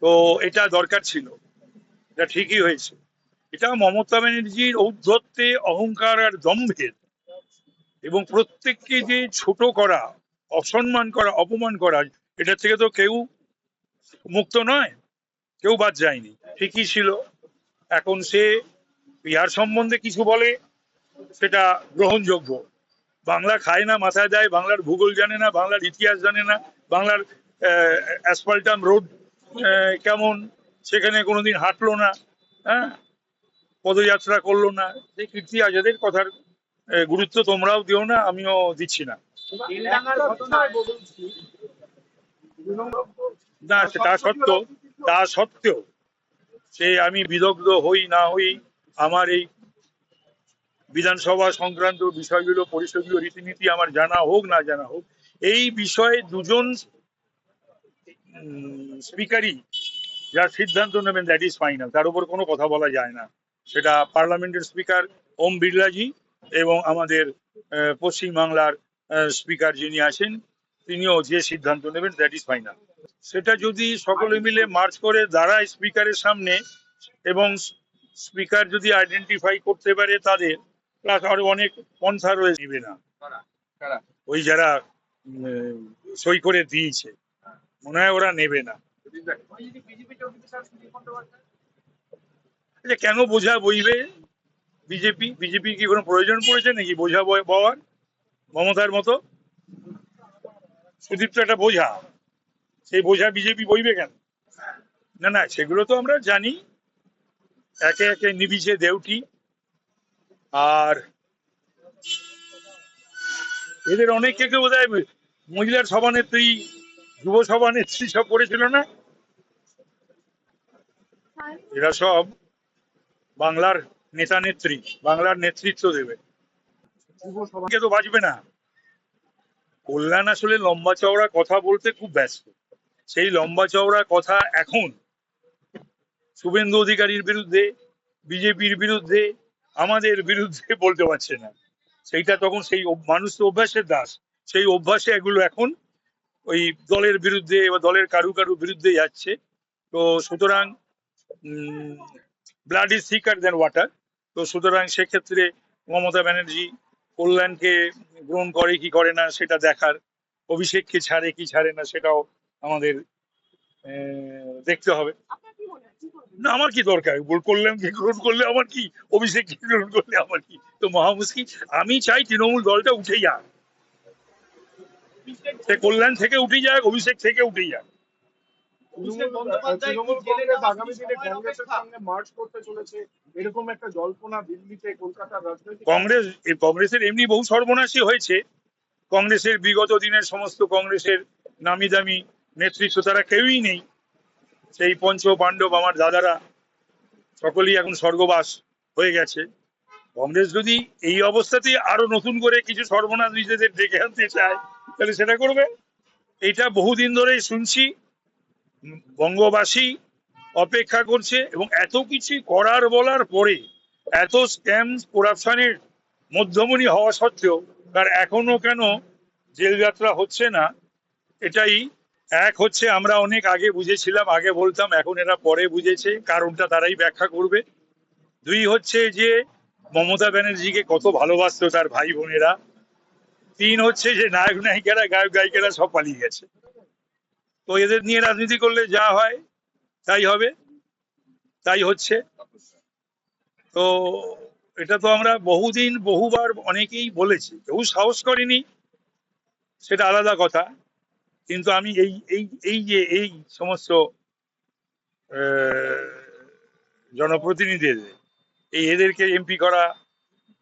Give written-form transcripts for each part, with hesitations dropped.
তো এটা দরকার ছিল, এটা ঠিকই হয়েছে। এটা মমতা ব্যানার্জির ঔদ্ধত্যে, অহংকার আর দম্ভের এবং প্রত্যেককে যে ছোট করা, অসম্মান করা, অপমান করা, এটা থেকে তো কেউ মুক্ত নয়, কেউ বাদ যায়নি, ঠিকই ছিল। এখন সে বিহার সম্বন্ধে কিছু বলে, সেটা গ্রহণযোগ্য। বাংলা খায় না, মাথায় দেয়, বাংলার ভূগোল জানে না, বাংলার ইতিহাস জানে না, বাংলার অ্যাসফাল্টাম রোড কেমন, সেখানে কোনোদিন হাঁটলো না, হ্যাঁ, পদযাত্রা করলো না, যে কীর্তি আজাদের কথার গুরুত্ব তোমরাও দিও না, আমিও দিচ্ছি না। না, তা সত্ত্বেও সে আমি বিদগ্ধ হই না হই, আমার এই বিধানসভা সংক্রান্ত বিষয়গুলো, পরিষদীয় রীতিনীতি আমার জানা হোক না জানা হোক, এই বিষয়ে দুজন স্পিকারই যার সিদ্ধান্ত নেবেন, দ্যাট ইজ ফাইনাল, তার উপর কোনো কথা বলা যায় না। সেটা পার্লামেন্টের স্পিকার ওম বিড়লাজি এবং আমাদের পশ্চিমবাংলার স্পিকার যিনি আছেন, তিনিও যে সিদ্ধান্ত নেবেন, দ্যাট ইজ ফাইনাল। সেটা যদি সকলে মিলে মার্চ করে দাঁড়ায় স্পিকারের সামনে, এবং স্পিকার যদি আইডেন্টিফাই করতে পারে তাদের, প্লাস আরো অনেক পন্থা রয়েছে, নিবে না ওই যারা সই করে দিয়েছে, মনে হয় ওরা নেবে না। কেন বোঝা বইবে বিজেপি কি কোনো প্রয়োজন পড়েছে নাকি বোঝা বওয়ার? মমতার মতো সুদীপ তো একটা বোঝা, সেই বোঝা বিজেপি বইবে কেন? না না, সেগুলো তো আমরা জানি, একে একে নিবিছে দেউটি। আর এদের অনেককে কেউ বোধ হয় মহিলার সভানেত্রী, যুব সভানেত্রী সব করেছিল না, এরা সব বাংলার নেতা নেত্রী, বাংলার নেতৃত্ব দেবে, তো বাঁচবে না। কল্যাণ আসলে লম্বা চওড়া কথা বলতে খুব ব্যস্ত। সেই লম্বা চওড়া কথা এখন শুভেন্দু অধিকারীর বিরুদ্ধে, বিজেপির বিরুদ্ধে, আমাদের বিরুদ্ধে বলতে পারছে না। সেইটা তখন সেই মানুষ তো অভ্যাসের দাস, সেই অভ্যাসে এগুলো এখন ওই দলের বিরুদ্ধে বা দলের কারু বিরুদ্ধে যাচ্ছে। তো সুতরাং blood is thicker than water. তো সুতরাং সেক্ষেত্রে মমতা ব্যানার্জি কল্যাণকে গ্রহণ করে কি করে না সেটা দেখার, অভিষেককে ছাড়ে কি ছাড়ে না সেটাও আমাদের দেখতে হবে। না, আমার কি দরকার, কল্যাণকে গ্রহণ করলে আমার কি, অভিষেককে গ্রহণ করলে আমার কি, তো মহা মুশকিল। আমি চাই তৃণমূল দলটা উঠে যাক, সে কল্যাণ থেকে উঠে যাক, অভিষেক থেকে উঠে যাক। কংগ্রেসের এমনি বহু সর্বনাশী হয়েছে। কংগ্রেসের বিগত দিনের সমস্ত কংগ্রেসের নামি দামি নেতৃত্ব, তারা কেউই নেই। সেই পঞ্চ পাণ্ডব আমার দাদারা সকলেই এখন স্বর্গবাস হয়ে গেছে। কংগ্রেস যদি এই অবস্থাতেই আরো নতুন করে কিছু সর্বনাশ নিজেদের ডেকে আনতে চায়, তাহলে সেটা করবে। এটা বহুদিন ধরেই শুনছি, বঙ্গবাসী অপেক্ষা করছে, এবং এত কিছু করার বলার পরে, এত স্ক্যাম করাপশনের মধ্যমণি হওয়া সত্ত্বেও তার এখনো কেন জেল যাত্রা হচ্ছে না? এটাই এক হচ্ছে, আমরা অনেক আগে বুঝেছিলাম, আগে বলতাম, এখন এরা পরে বুঝেছে, কারণটা তারাই ব্যাখ্যা করবে। দুই হচ্ছে যে মমতা ব্যানার্জিকে কত ভালোবাসতো তার ভাই বোনেরা। তিন হচ্ছে যে নায়ক নায়িকারা, গায়ক গায়িকারা সব পালিয়ে গেছে। তো এদের নিয়ে রাজনীতি করলে যা হয় তাই হবে, তাই হচ্ছে। তো এটা তো আমরা বহুদিন বহুবার অনেকেই বলেছি, কেউ সাহস করেনি, সেটা আলাদা কথা। কিন্তু আমি এই এই এই যে এই সমস্ত জনপ্রতিনিধিদের, এদেরকে এমপি করা,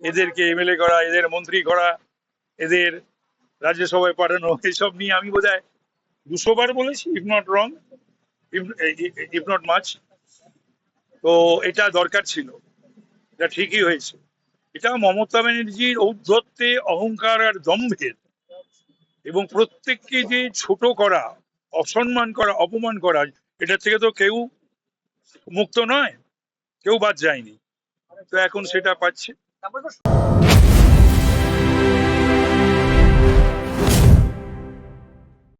এদেরকে এমএলএ করা, এদের মন্ত্রী করা, এদের রাজ্যসভায় পাঠানো, এসব নিয়ে আমি বোধহয় 200 বার বলেছি, if not wrong, if not much. তো এটা দরকার ছিল, এটা ঠিকই হয়েছে। এটা মমতা ব্যানার্জির ঔদ্ধত্যে, অহংকার আর দম্ভের এবং প্রত্যেককে যে ছোট করা, অসম্মান করা, অপমান করা, এটা থেকে তো কেউ মুক্ত নয়, কেউ বাদ যায়নি। তো এখন সেটা পাচ্ছে।